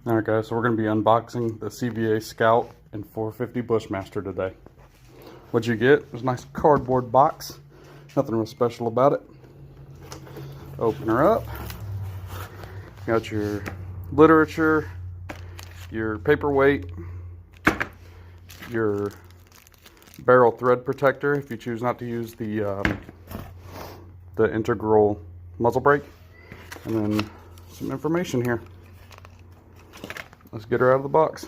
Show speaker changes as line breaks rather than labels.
Alright guys, so we're going to be unboxing the CVA Scout and 450 Bushmaster today. What'd you get? It was a nice cardboard box. Nothing real special about it. Open her up. Got your literature, your paperweight, your barrel thread protector if you choose not to use the integral muzzle brake, and then some information here. Let's get her out of the box.